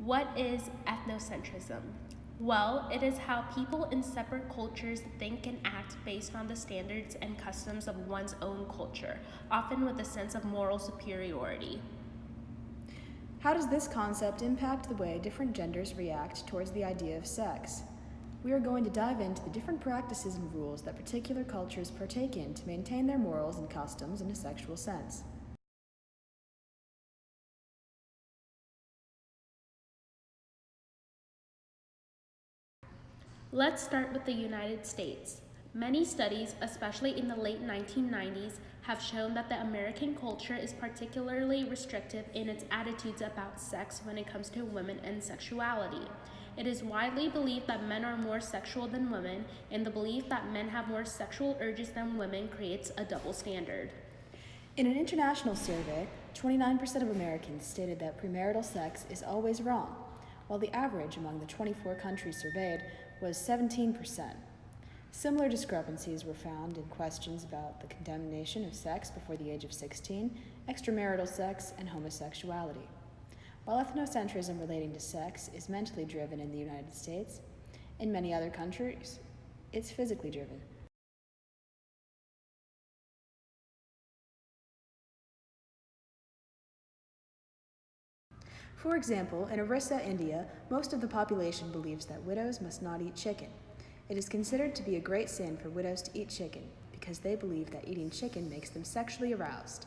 What is ethnocentrism? Well, it is how people in separate cultures think and act based on the standards and customs of one's own culture, often with a sense of moral superiority. How does this concept impact the way different genders react towards the idea of sex? We are going to dive into the different practices and rules that particular cultures partake in to maintain their morals and customs in a sexual sense. Let's start with the United States. Many studies, especially in the late 1990s, have shown that the American culture is particularly restrictive in its attitudes about sex when it comes to women and sexuality. It is widely believed that men are more sexual than women, and the belief that men have more sexual urges than women creates a double standard. In an international survey, 29% of Americans stated that premarital sex is always wrong, while the average among the 24 countries surveyed was 17%. Similar discrepancies were found in questions about the condemnation of sex before the age of 16, extramarital sex, and homosexuality. While ethnocentrism relating to sex is mentally driven in the United States, in many other countries, it's physically driven. For example, in Orissa, India, most of the population believes that widows must not eat chicken. It is considered to be a great sin for widows to eat chicken because they believe that eating chicken makes them sexually aroused.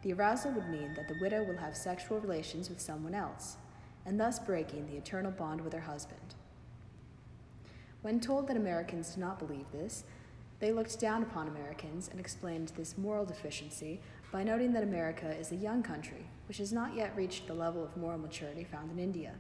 The arousal would mean that the widow will have sexual relations with someone else, and thus breaking the eternal bond with her husband. When told that Americans do not believe this, they looked down upon Americans and explained this moral deficiency by noting that America is a young country, which has not yet reached the level of moral maturity found in India.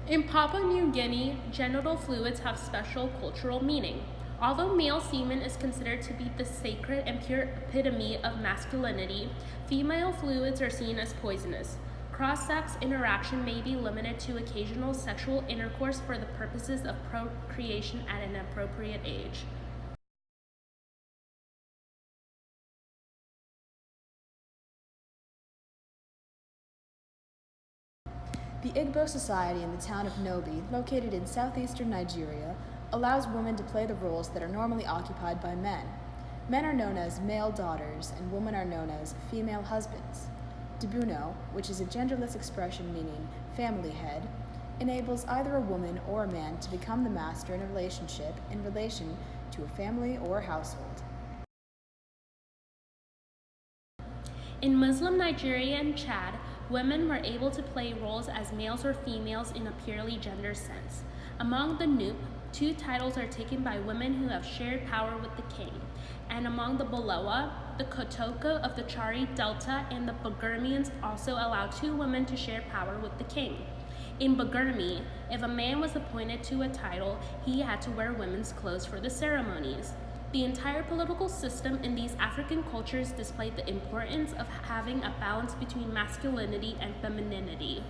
In Papua New Guinea, genital fluids have special cultural meaning. Although male semen is considered to be the sacred and pure epitome of masculinity, female fluids are seen as poisonous. Cross-sex interaction may be limited to occasional sexual intercourse for the purposes of procreation at an appropriate age. The Igbo society in the town of Nobi, located in southeastern Nigeria, allows women to play the roles that are normally occupied by men. Men are known as male daughters, and women are known as female husbands. Debuno, which is a genderless expression meaning family head, enables either a woman or a man to become the master in a relationship in relation to a family or household. In Muslim Nigeria and Chad, women were able to play roles as males or females in a purely gender sense. Among the Nupe, 2 titles are taken by women who have shared power with the king. And among the Baloa, the Kotoko of the Chari Delta and the Bagirmians also allow 2 women to share power with the king. In Bagirmi, if a man was appointed to a title, he had to wear women's clothes for the ceremonies. The entire political system in these African cultures displayed the importance of having a balance between masculinity and femininity.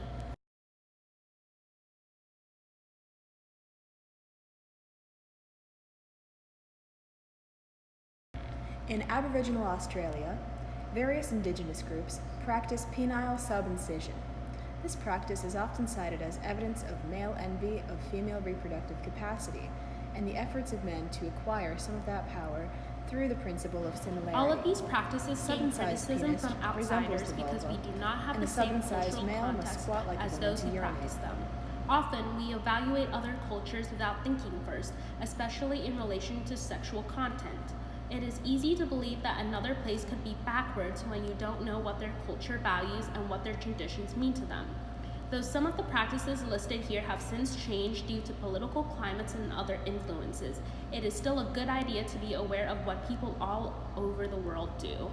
In Aboriginal Australia, various indigenous groups practice penile subincision. This practice is often cited as evidence of male envy of female reproductive capacity and the efforts of men to acquire some of that power through the principle of similarity. All of these practices seek criticism from outsiders because we do not have the same cultural context as those who practice them. Often, we evaluate other cultures without thinking first, especially in relation to sexual content. It is easy to believe that another place could be backwards when you don't know what their culture values and what their traditions mean to them. Though some of the practices listed here have since changed due to political climates and other influences, it is still a good idea to be aware of what people all over the world do.